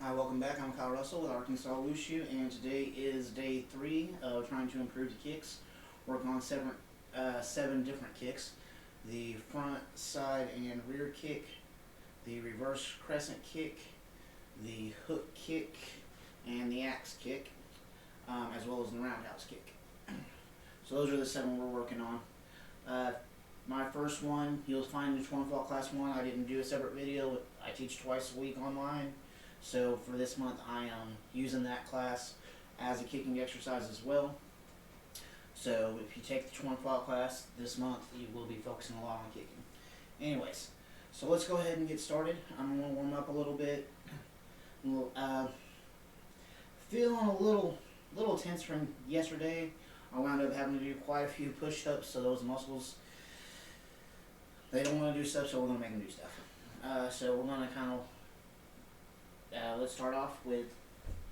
Hi, welcome back. I'm Kyle Russell with Arkansas Wushu, and today is day 3 of trying to improve the kicks. Working on seven different kicks: the front, side, and rear kick, the reverse crescent kick, the hook kick, and the axe kick, as well as the roundhouse kick. So those are the 7 we're working on. My first one, you'll find in Fall Class 1. I didn't do a separate video. I teach twice a week online. So for this month, I am using that class as a kicking exercise as well. So if you take the Fall class this month, you will be focusing a lot on kicking. Anyways, so let's go ahead and get started. I'm going to warm up a little bit. Feeling a little tense from yesterday. I wound up having to do quite a few push-ups, so those muscles, they don't want to do stuff, so we're going to make them do stuff. So we're going to kind of let's start off with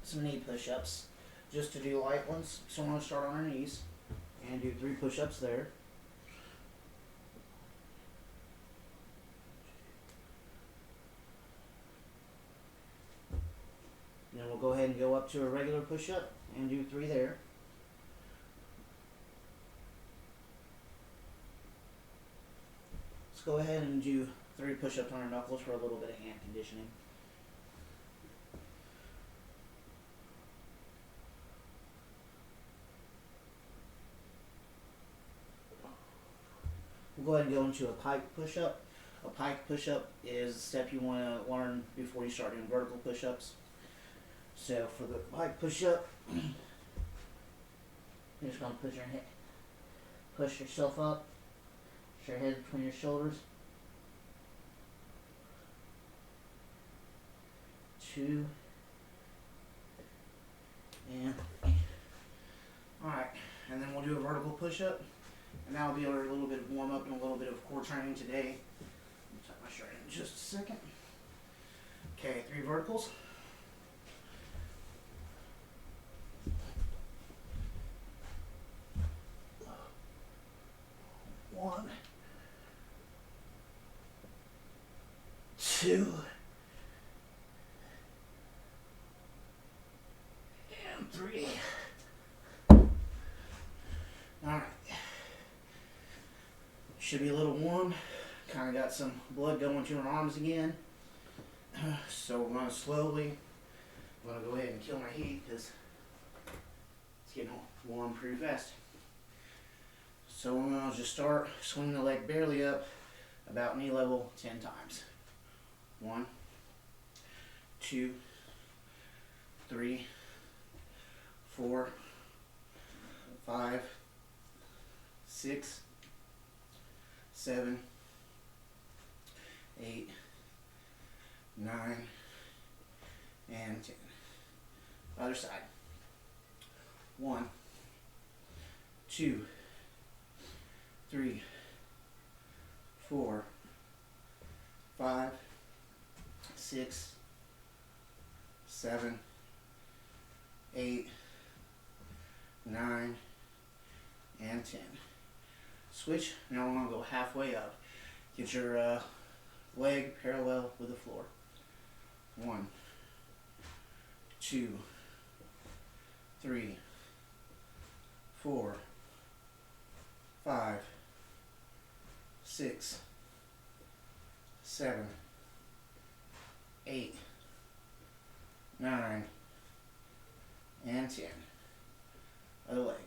some knee push-ups, just to do light ones. So we're going to start on our knees and do 3 push-ups there. Then we'll go ahead and go up to a regular push-up and do 3 there. Let's go ahead and do 3 push-ups on our knuckles for a little bit of hand conditioning. We'll go ahead and go into a pike push-up. A pike push-up is a step you want to learn before you start doing vertical push-ups. So for the pike push-up, you're just going to push yourself up, push your head between your shoulders. 2, and alright, and then we'll do a vertical push-up. And that'll be a little bit of warm-up and a little bit of core training today. I'll tuck my shirt in just a second. Okay, 3 verticals. One, 2, and 3. Alright. Should be a little warm. Kind of got some blood going to our arms again. So we're going to slowly, I'm going to go ahead and kill my heat because it's getting warm pretty fast. So we're going to just start swinging the leg barely up, about knee level 10 times. 1, 2, 3, 4, 5, 6, 7, 8, 9, and 10. Other side. 1, 2, 3, 4, 5, 6, 7, 8, 9, and 10. Switch. Now we're going to go halfway up. Get your leg parallel with the floor. 1, 2, 3, 4, 5, 6, 7, 8, 9, and 10. Other leg.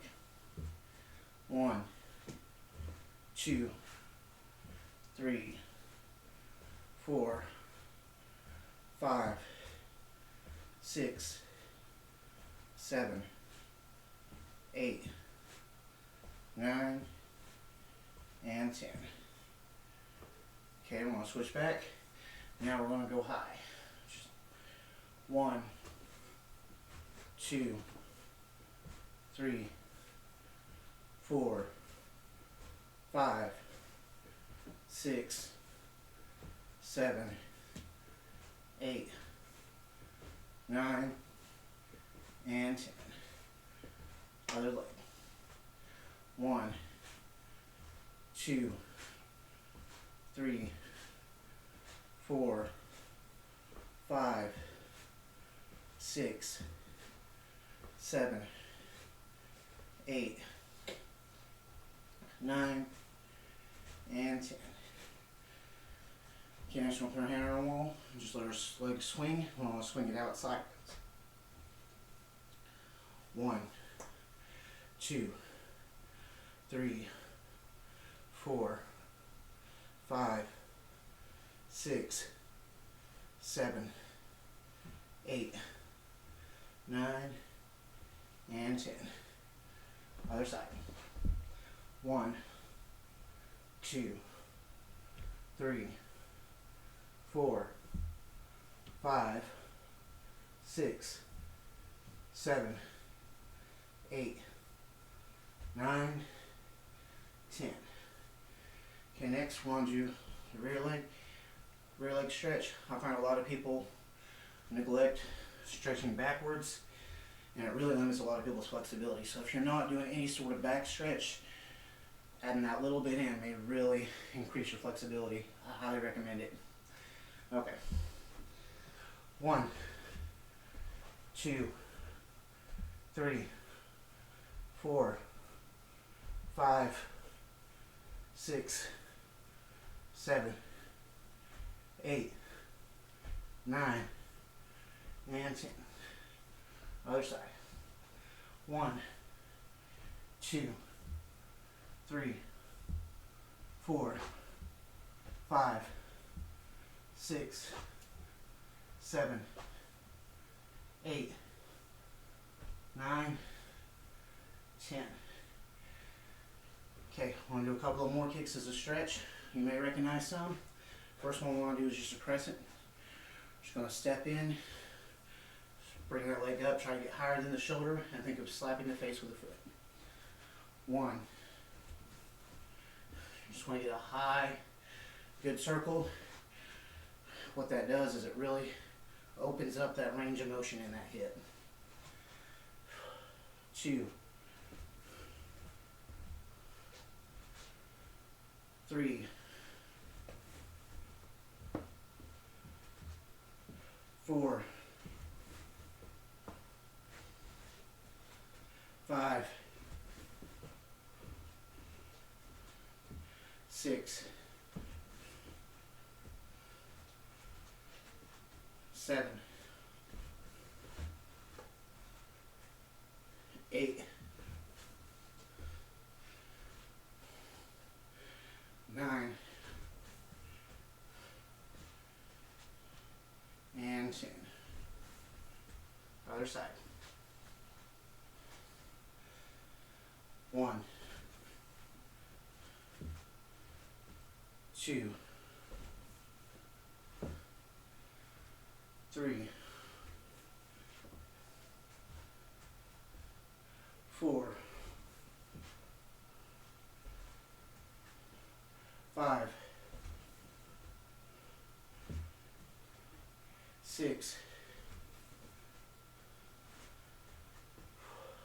1, 2, 3, 4, 5, 6, 7, 8, 9, and 10. Okay, we're going to switch back. Now we're going to go high. 1, 2, 3, 4, 5, 6, 7, 8, 9, and 10. Other leg. 1, 2, 3, 4, 5, 6, 7, 8, 9, and 10. Okay, next we'll put our hand on our wall and just let our leg swing. We'll want to swing it out sideways. 1, 2, 3, 4, 5, 6, 7, 8, 9, and 10. Other side. 1, 2, 3, 4, 5, 6, 7, 8, 9, 10. Okay, next we'll do the rear leg stretch. I find a lot of people neglect stretching backwards, and it really limits a lot of people's flexibility. So if you're not doing any sort of back stretch, adding that little bit in may really increase your flexibility. I highly recommend it. Okay. 1, 2, 3, 4, 5, 6, 7, 8, 9, and 10. Other side. 1, 2, 3, 4, 5, 6, 7, 8, 9, 10. Okay, I want to do a couple of more kicks as a stretch. You may recognize some. First one we want to do is just a crescent. Just going to step in, bring that leg up, try to get higher than the shoulder, and think of slapping the face with the foot. 1. You just want to get a high, good circle. What that does is it really opens up that range of motion in that hip. 2, 3, 4, 5, 6, 7, 8, 9, and 10. Other side. 1, 2, 3, 4, 5, 6,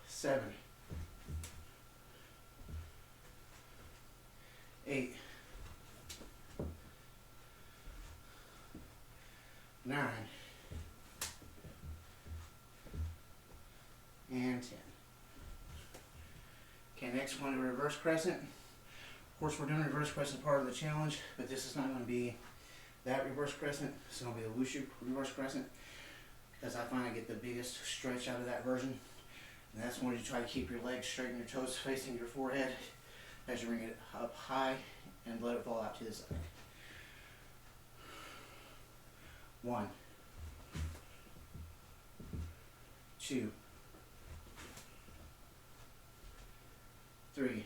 7, 8, 9, and 10. Okay, next one, a reverse crescent. Of course, we're doing reverse crescent part of the challenge, but this is not going to be that reverse crescent. This is going to be a Wushu reverse crescent, because I find I get the biggest stretch out of that version. And that's when you try to keep your legs straight and your toes facing your forehead as you bring it up high and let it fall out to the side. 1, 2, 3,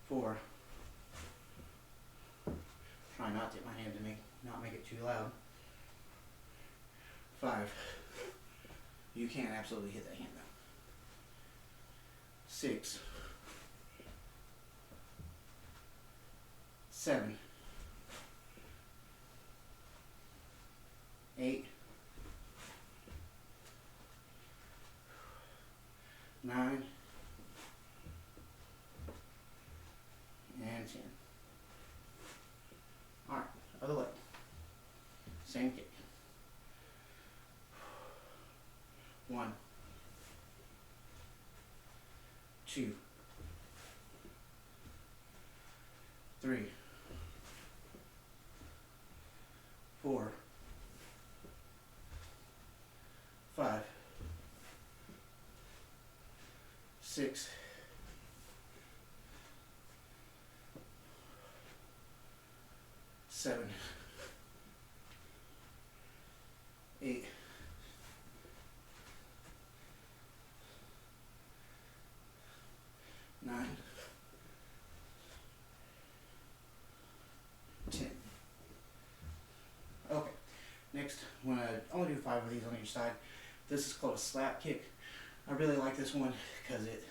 4. Try not to hit my hand to not make it too loud. 5. You can absolutely hit that hand though. 6, 7, 8, 9, and 10. Alright, other leg. Same kick. 2, 3, 4, 5, 6, 7, 8, 9, 10. Okay, next I'm going to only do 5 of these on each side. This is called a slap kick. I really like this one because it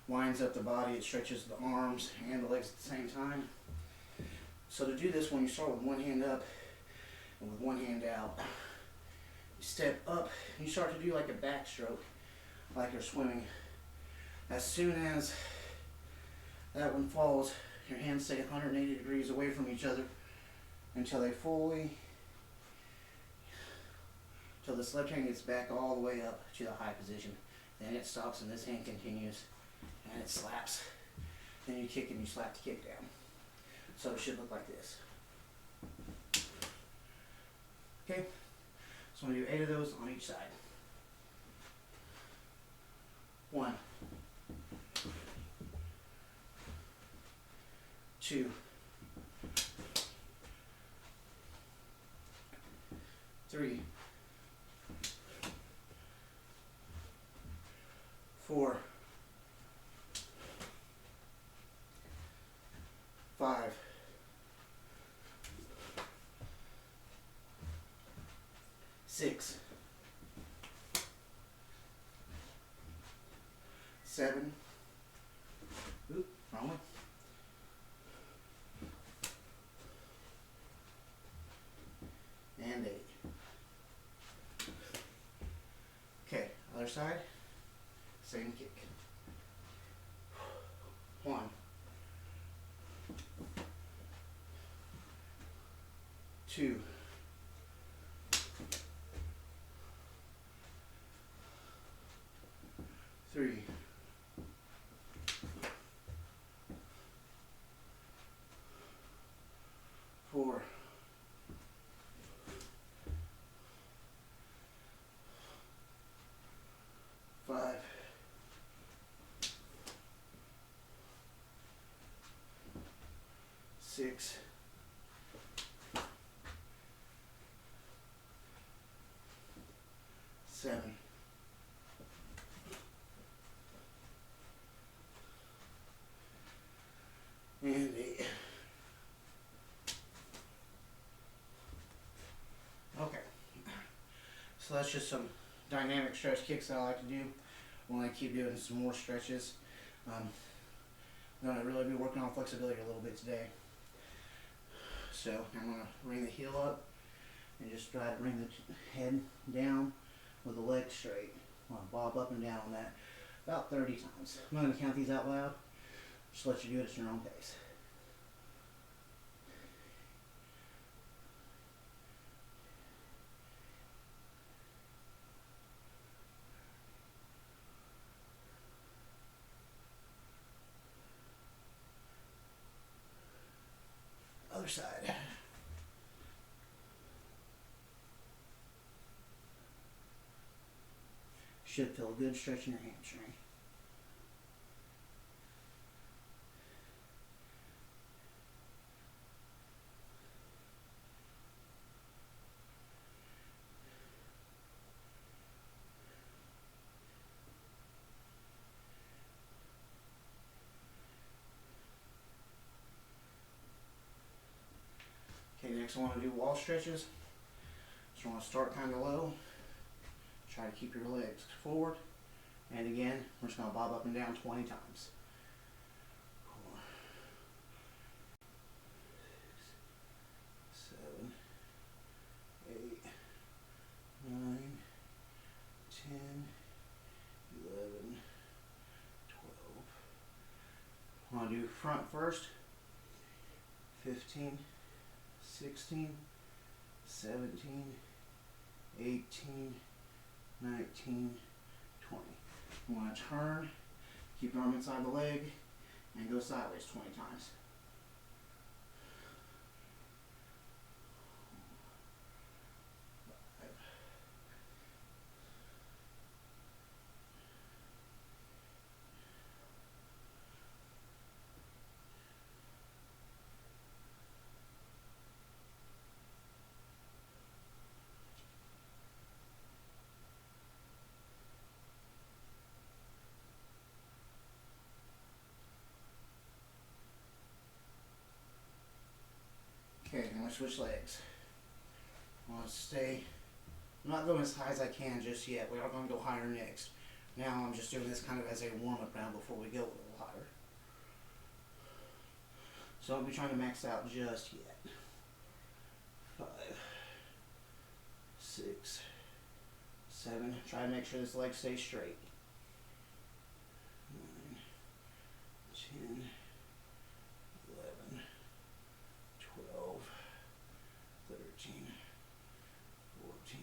winds up the body, it stretches the arms and the legs at the same time. So to do this one, you start with one hand up and with one hand out. You step up and you start to do like a backstroke, like you're swimming. As soon as that one falls, your hands stay 180 degrees away from each other until they fully, until this left hand gets back all the way up to the high position. Then it stops and this hand continues and it slaps. Then you kick and you slap the kick down. So it should look like this. Okay, so I'm going to do 8 of those on each side. 1, 2, 3, 4, 5, 6, 7, oop, wrong one, 8. Okay, other side, same kick. 1, 2, 3, 4, 5, 6, 7, 8. Okay, so that's just some dynamic stretch kicks that I like to do. I'm going to keep doing some more stretches. I'm going to really be working on flexibility a little bit today. So I'm going to bring the heel up and just try to bring the head down with the leg straight. I'm going to bob up and down on that about 30 times. I'm not going to count these out loud. Just let you do it at your own pace. Other side. Should feel a good stretch in your hamstring. Okay, next I want to do wall stretches. So I want to start kind of low. Try to keep your legs forward. And again, we're just going to bob up and down 20 times. 4, 6, 7, 8, 9, 10, 11, 12. I want to do front first. 15, 16, 17, 18, 19, 20. I'm going to turn, Keep your arm inside the leg and go sideways 20 times. Okay, I'm going to switch legs. I want to stay, I'm not going as high as I can just yet. We are going to go higher next. Now I'm just doing this kind of as a warm-up round before we go a little higher. So I won't be trying to max out just yet. 5, 6, 7. Try to make sure this leg stays straight. 9, 10, 11, 12, 13, 14,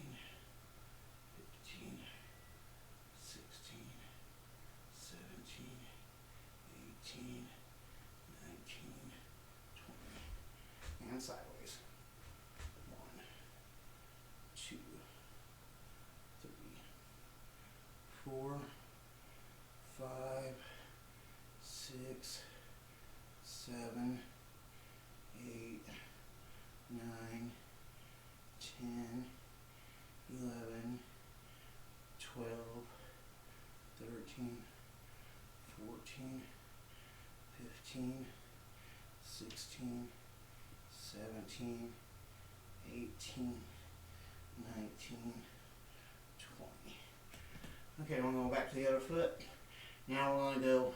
15, 16, 17, 18, 19, 20. And sideways. 1, 2, 3, 4, 5, 6, 7, 8, 9, 10, 11, 12, 13, 14, 15, 16, 17, 18, 19, 20. Okay, we're going to go back to the other foot. Now we're going to go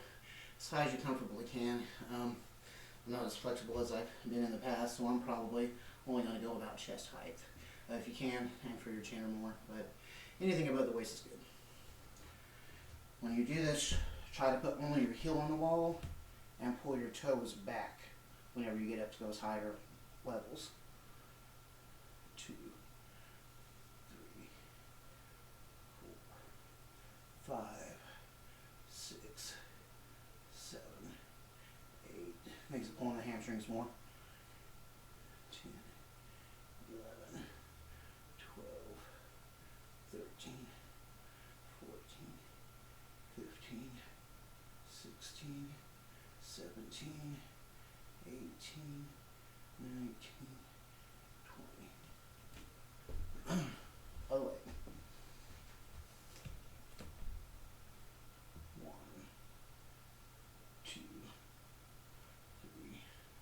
as high as you comfortably can. I'm not as flexible as I've been in the past, so I'm probably only going to go about chest height. If you can, aim for your chin or more, but anything above the waist is good. When you do this, try to put only your heel on the wall and pull your toes back whenever you get up to those higher levels. 2, 3, 4, 5, 6, 7, 8. Makes it pulling the hamstrings more. 10, 11, 12, 13, 14, 15, 16, 17, 18, 19, 20. Other way. 1, 2, 3, 4, 5,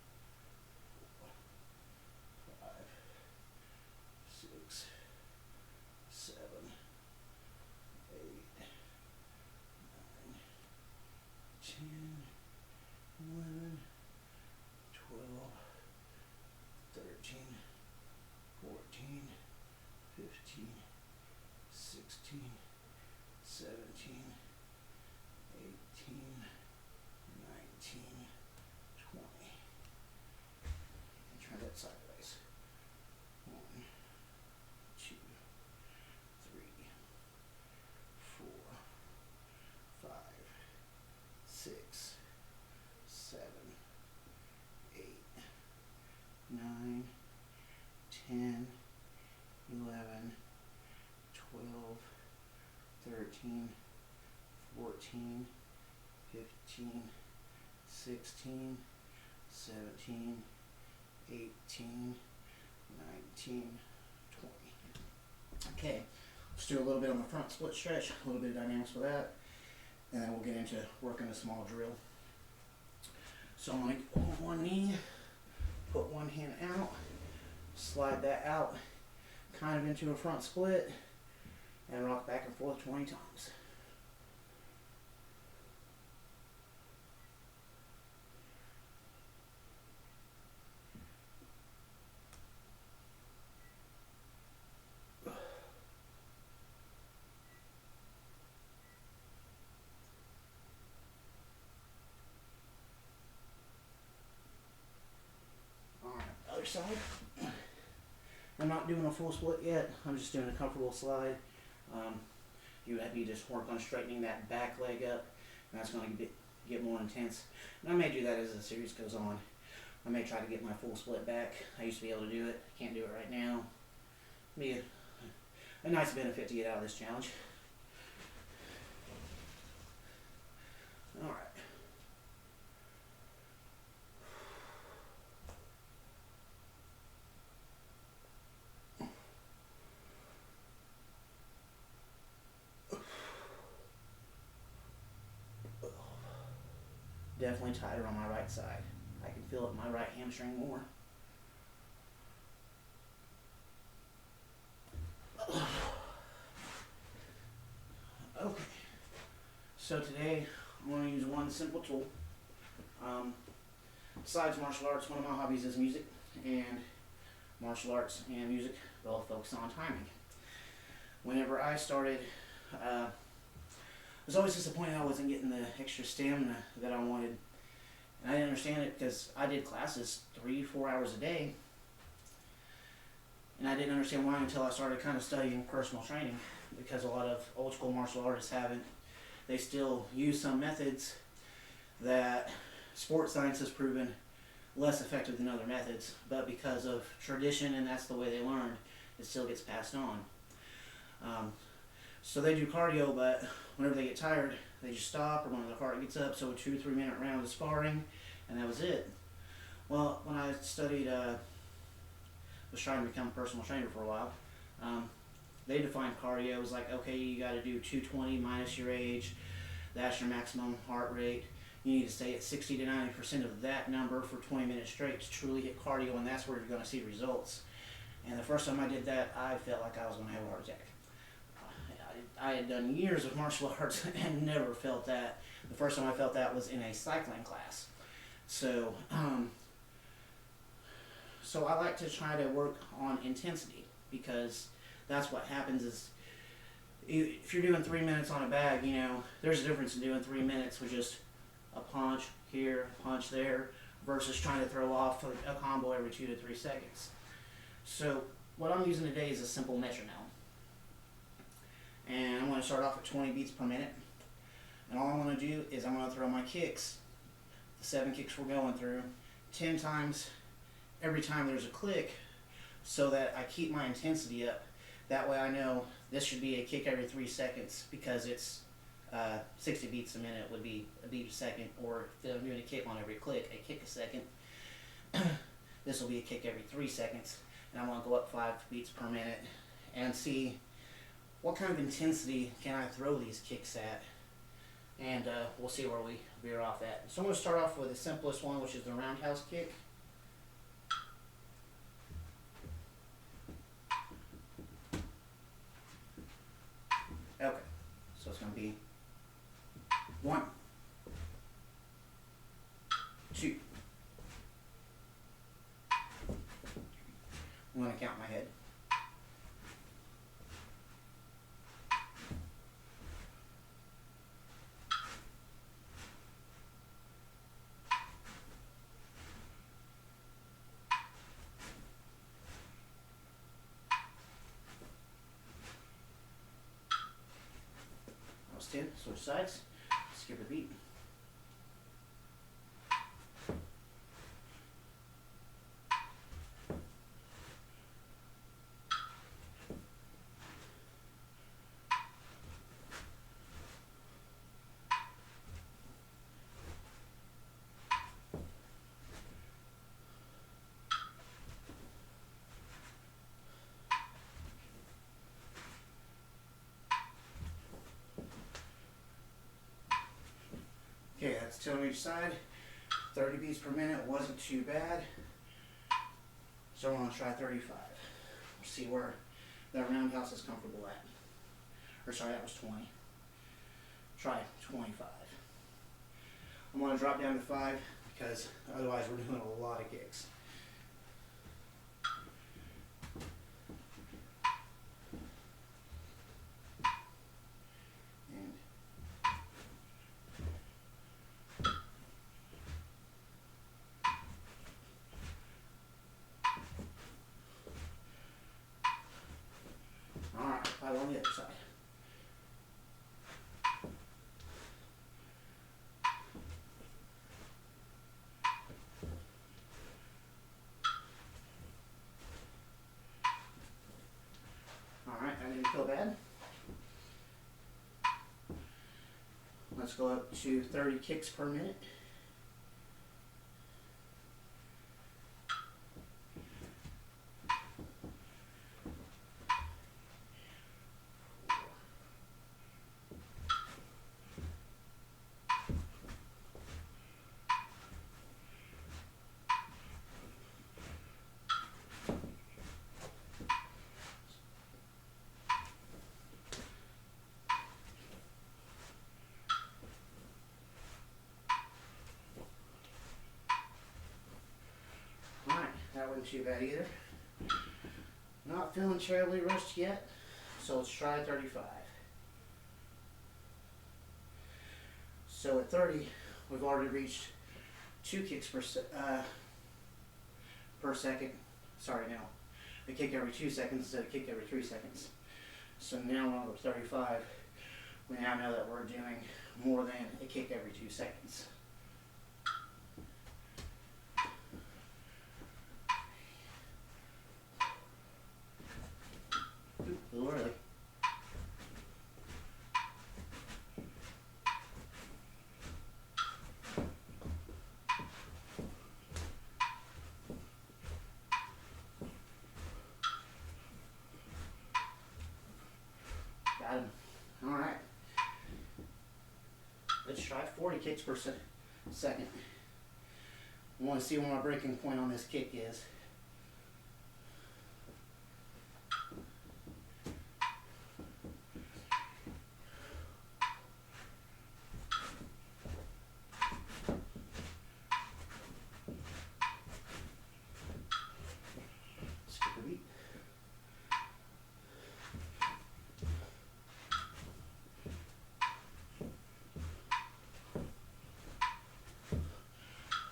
6, 7, 8, 9, 10, 11, 12, 13, 14, 15, 16, 17, 18, 19, 20. Try that sideways. 1, 2, 3, 4, 5, 6, 7, 8, 9, 10, 11, 12, 13, 14, 15, 16, 17, 18, 19, 20. Okay, let's do a little bit on the front split stretch, a little bit of dynamics for that, and then we'll get into working a small drill. So I'm going to go on one knee, put one hand out, slide that out kind of into a front split, and rock back and forth 20 times. Alright, other side. I'm not doing a full split yet. I'm just doing a comfortable slide. You have to just work on straightening that back leg up. And that's going to get more intense. And I may do that as the series goes on. I may try to get my full split back. I used to be able to do it. Can't do it right now. Be a nice benefit to get out of this challenge. Alright. Definitely tighter on my right side. I can feel it in my right hamstring more. Okay. So today I'm going to use one simple tool. Besides martial arts, one of my hobbies is music, and martial arts and music both focus on timing. Whenever I started, I was always disappointed I wasn't getting the extra stamina that I wanted. And I didn't understand it because I did classes 3-4 hours a day. And I didn't understand why until I started kind of studying personal training, because a lot of old school martial artists haven't. They still use some methods that sports science has proven less effective than other methods, but because of tradition and that's the way they learned, it still gets passed on. So they do cardio, but whenever they get tired, they just stop, or when the heart gets up, so a 2-3 minute round of sparring, and that was it. Well, when I studied, was trying to become a personal trainer for a while, they defined cardio as like, okay, you got to do 220 minus your age, that's your maximum heart rate. You need to stay at 60 to 90% of that number for 20 minutes straight to truly hit cardio, and that's where you're going to see results. And the first time I did that, I felt like I was going to have a heart attack. I had done years of martial arts and never felt that. The first time I felt that was in a cycling class. So I like to try to work on intensity, because that's what happens is, if you're doing 3 minutes on a bag, you know, there's a difference in doing 3 minutes with just a punch here, punch there, versus trying to throw off a combo every 2 to 3 seconds. So what I'm using today is a simple metronome. And I'm going to start off at 20 beats per minute. And all I'm going to do is I'm going to throw my kicks, the 7 kicks we're going through, 10 times every time there's a click, so that I keep my intensity up. That way I know this should be a kick every 3 seconds, because it's 60 beats a minute would be a beat a second, or if I'm doing a kick on every click, a kick a second. This will be a kick every 3 seconds. And I want to go up 5 beats per minute and see what kind of intensity can I throw these kicks at, and we'll see where we veer off at. So I'm going to start off with the simplest one, which is the roundhouse kick. Okay, so it's going to be 1, 2. I'm going to count my head. 10, switch sides, skip a beat. Okay, that's 10 on each side. 30 beats per minute wasn't too bad. So I'm going to try 35. See where that roundhouse is comfortable at. Or sorry, that was 20. Try 25. I'm going to drop down to 5, because otherwise we're doing a lot of kicks. On the other side. bad. Let's go up to 30 kicks per minute. That wasn't too bad either. Not feeling terribly rushed yet, so let's try 35. So at 30, we've already reached 2 kicks per second. Sorry, now a kick every 2 seconds instead of a kick every 3 seconds. So now we're on to 35. We now know that we're doing more than a kick every 2 seconds. A little early. Got him. All right. Let's try 40 kicks per second. I want to see where my breaking point on this kick is. Skip a beat.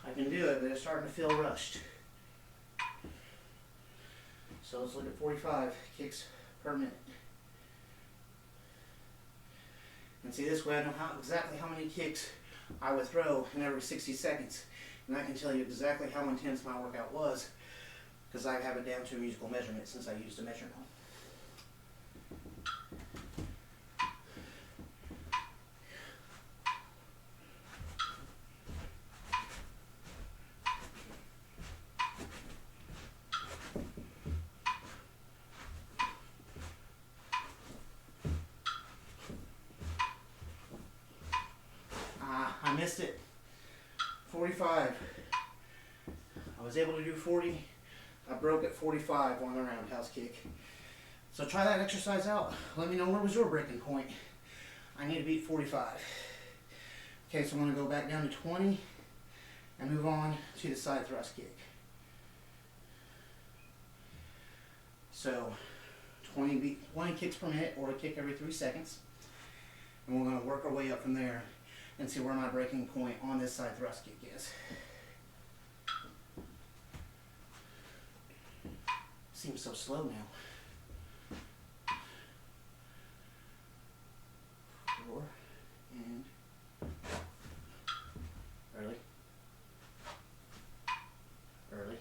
I can do it, but it's starting to feel rushed. So let's look at 45 kicks per minute. And see, this way I know exactly how many kicks I would throw in every 60 seconds. And I can tell you exactly how intense my workout was, because I have it down to a musical measurement since I used a metronome. I missed it. 45. I was able to do 40. I broke at 45 on the roundhouse kick. So try that exercise out. Let me know where was your breaking point. I need to beat 45. Okay, so I'm going to go back down to 20 and move on to the side thrust kick. So 20 kicks per minute, or a kick every 3 seconds. And we're going to work our way up from there and see where my breaking point on this side thrust kick is. Seems so slow now. 4 and early. Early.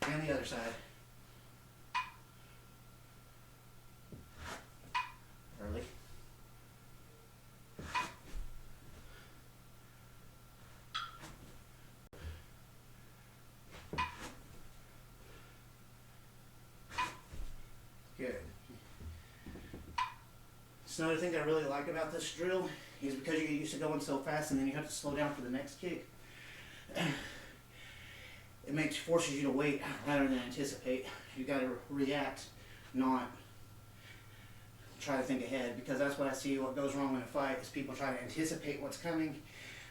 And the other side. Early. Good. So another thing I really like about this drill is because you get used to going so fast and then you have to slow down for the next kick. It forces you to wait rather than anticipate. You got to react, not try to think ahead, because that's what I see what goes wrong in a fight is people try to anticipate what's coming and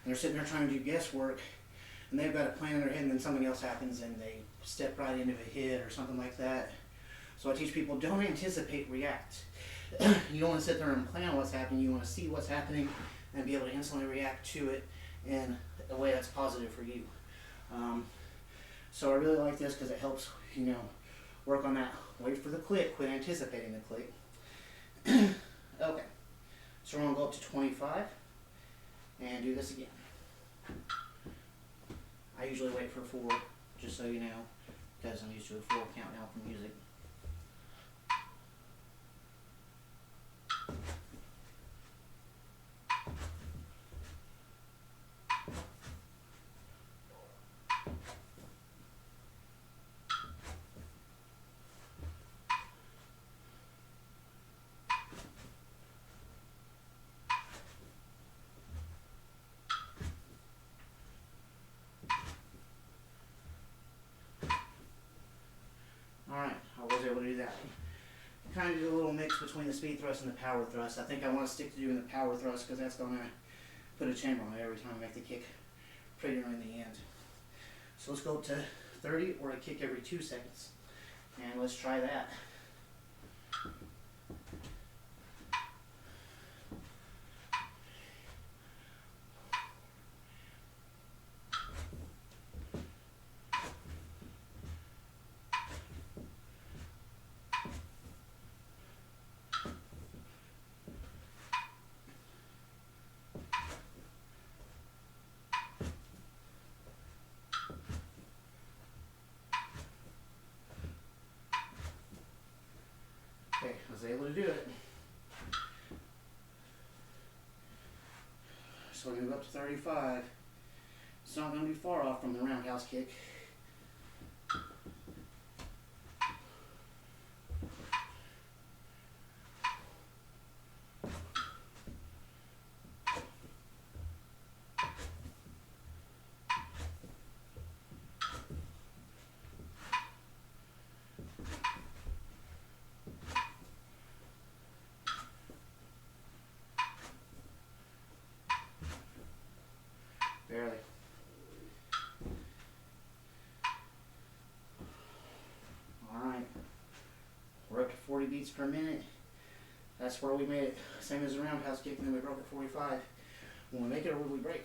they're sitting there trying to do guesswork and they've got a plan in their head and then something else happens and they step right into a hit or something like that. So I teach people, don't anticipate, react. You don't want to sit there and plan what's happening. You want to see what's happening and be able to instantly react to it in a way that's positive for you. So I really like this because it helps, work on that. Wait for the click, quit anticipating the click. Okay, so we're going to go up to 25 and do this again. I usually wait for 4, just so you know, because I'm used to a 4 countdown for music. Alright, I was able to do that. Kind of do a little mix between the speed thrust and the power thrust. I think I want to stick to doing the power thrust because that's going to put a chamber on it every time I make the kick prettier in the end. So let's go up to 30 or a kick every 2 seconds. And let's try that. Okay, I was able to do it. So we're going to go up to 35. It's not going to be far off from the roundhouse kick. Barely. Alright. We're up to 40 beats per minute. That's where we made it. Same as the roundhouse kick, and then we broke at 45. When we make it, or will we break?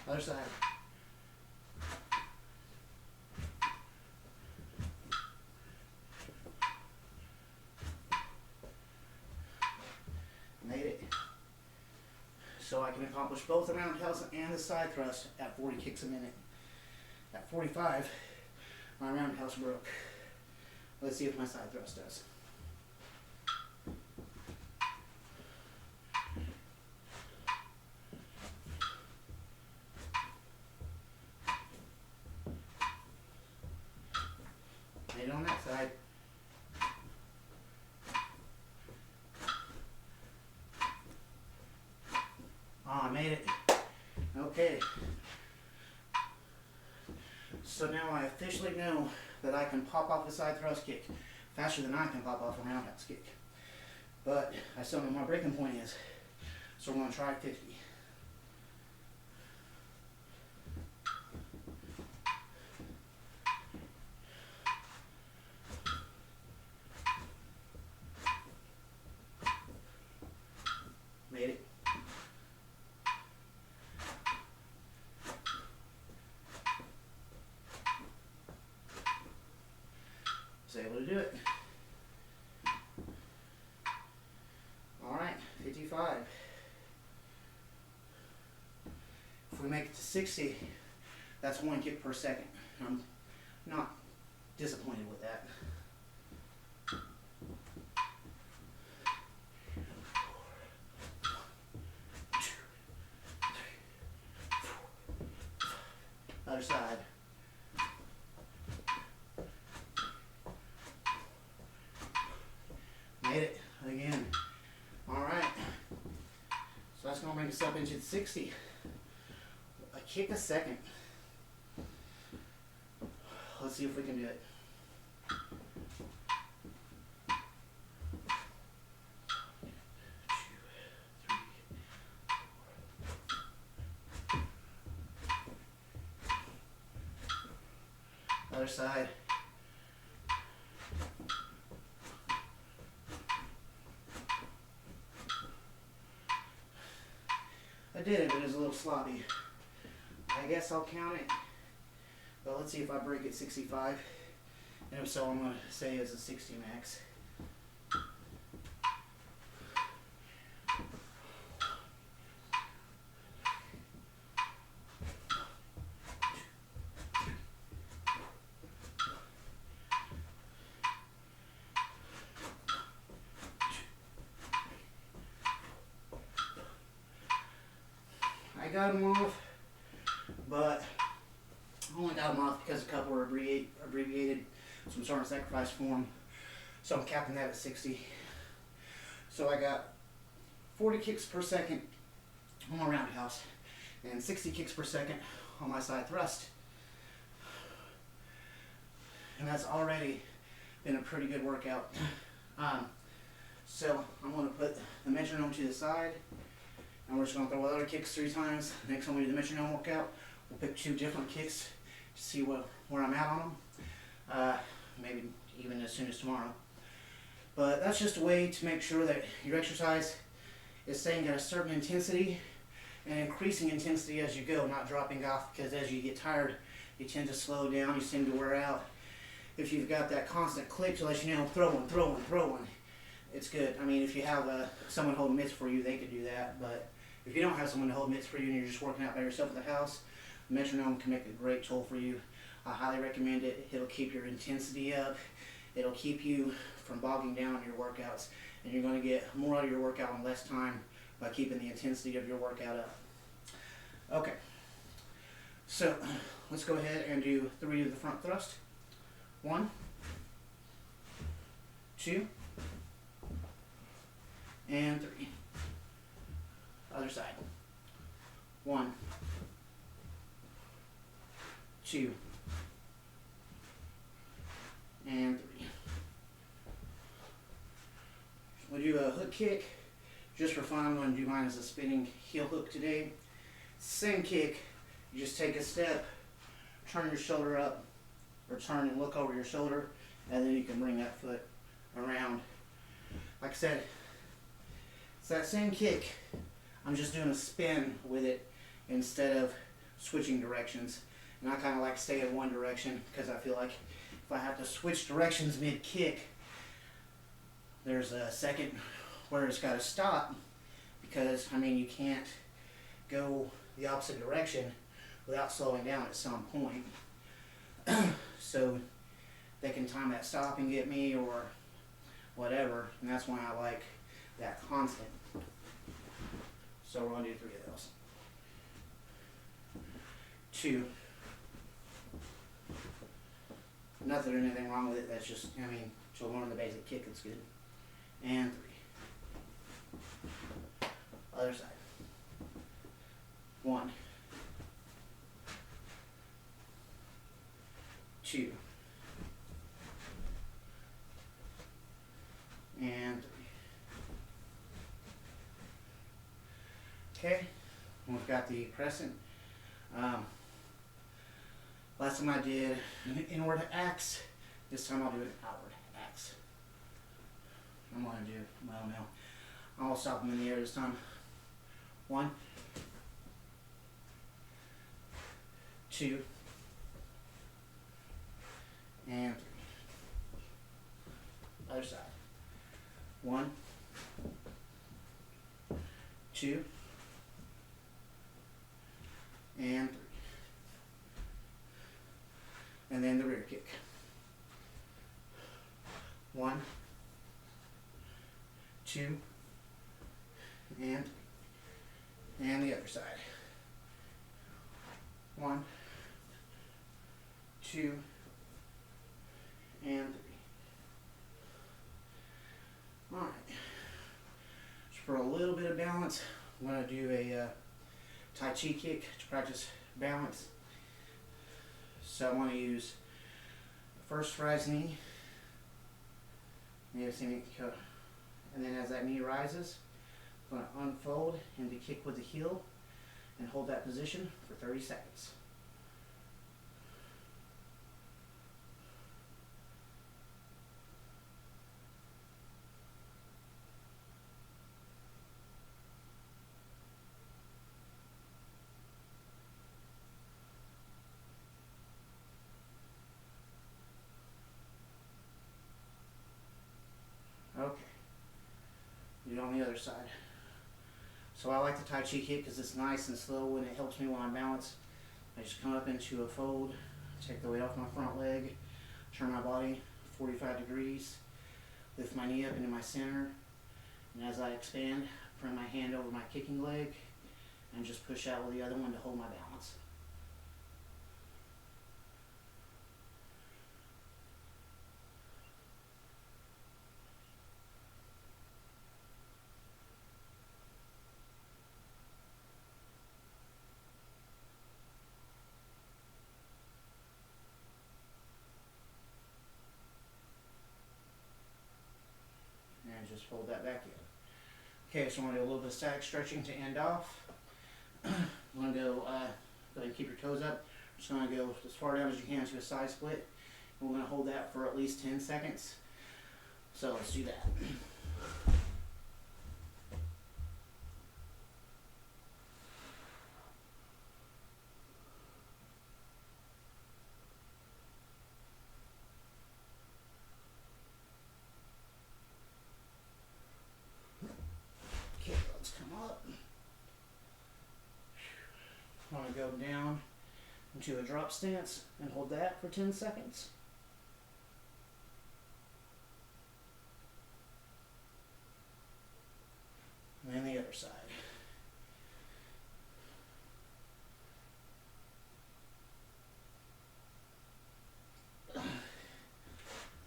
Other side. Made it. So I can accomplish both the roundhouse and the side thrust at 40 kicks a minute. At 45, my roundhouse broke. Let's see if my side thrust does. Made it on that side. I made it. Okay. So now I officially know that I can pop off a side thrust kick faster than I can pop off a roundhouse kick. But I still know what my breaking point is. So we're going to try 50. Made it. Was able to do it. Alright, 55. If we make it to 60, that's 1 kick per second. I'm not disappointed with that. Other side. Made it again. Alright. So that's going to bring us up into 60. A kick a second. Let's see if we can do it. Other side. I did it, but it was a little sloppy. I guess I'll count it But let's see if I break it 65. And if so, I'm going to say it's a 60 max. I got them off, but I only got them off because a couple were abbreviated, so I'm starting to sacrifice for them. So I'm capping that at 60. So I got 40 kicks per second on my roundhouse and 60 kicks per second on my side thrust. And that's already been a pretty good workout. So I'm going to put the metronome to the side, and we're just going to throw other kicks 3 times. Next time we do the metronome workout, we'll pick 2 different kicks to see where I'm at on them. Maybe even as soon as tomorrow. But that's just a way to make sure that your exercise is staying at a certain intensity and increasing intensity as you go, not dropping off, because as you get tired, you tend to slow down, you tend to wear out. If you've got that constant click to let you know, throwing, it's good. I mean, if you have someone holding mitts for you, they could do that. But if you don't have someone to hold mitts for you and you're just working out by yourself at the house, the metronome can make a great tool for you. I highly recommend it. It'll keep your intensity up. It'll keep you from bogging down on your workouts. And you're going to get more out of your workout in less time by keeping the intensity of your workout up. Okay. So let's go ahead and do 3 of the front thrust. 1, 2, and 3. Other side. 1, 2, and 3. We'll do a hook kick. Just for fun, I'm going to do mine as a spinning heel hook today. Same kick. You just take a step, turn your shoulder up, or turn and look over your shoulder, and then you can bring that foot around. Like I said, it's that same kick. I'm just doing a spin with it instead of switching directions. And I kind of like to stay in one direction because I feel like if I have to switch directions mid-kick, there's a second where it's got to stop, because, I mean, you can't go the opposite direction without slowing down at some point. So they can time that stop and get me or whatever, and that's why I like that constant. So we're going to do 3 of those. 2. Not that there's anything wrong with it, that's just, I mean, to learn the basic kick, it's good. And 3. Other side. 1, 2, and 3. Okay, we've got the crescent. Last time I did an inward axe. This time I'll do an outward axe. I'm going to do, well, no. I'll stop them in the air this time. 1, 2, and 3. Other side. 1, 2, and 3. And then the rear kick. 1, 2, and 3. And the other side. 1, 2, and 3. Alright. Just for a little bit of balance, I'm going to do a Tai Chi kick to practice balance. So I want to use the first rise knee. You see me go. And then as that knee rises, I'm going to unfold into kick with the heel and hold that position for 30 seconds. other side. So I like the Tai Chi kick because it's nice and slow and it helps me when I balance. I just come up into a fold, take the weight off my front leg, turn my body 45 degrees, lift my knee up into my center, and as I expand, bring my hand over my kicking leg and just push out with the other one to hold my balance. And just fold that back in. Okay, so I'm going to do a little bit of static stretching to end off. I'm going to go ahead and keep your toes up. Just going to go as far down as you can to a side split. And we're going to hold that for at least 10 seconds. So let's do that. Okay, let's come up. I'm going to go down into a drop stance and hold that for 10 seconds. And then the other side.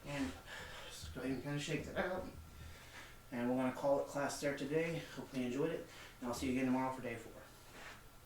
And just go ahead and kind of shake that out. And we're going to call it class there today. Hopefully you enjoyed it. And I'll see you again tomorrow for day 4.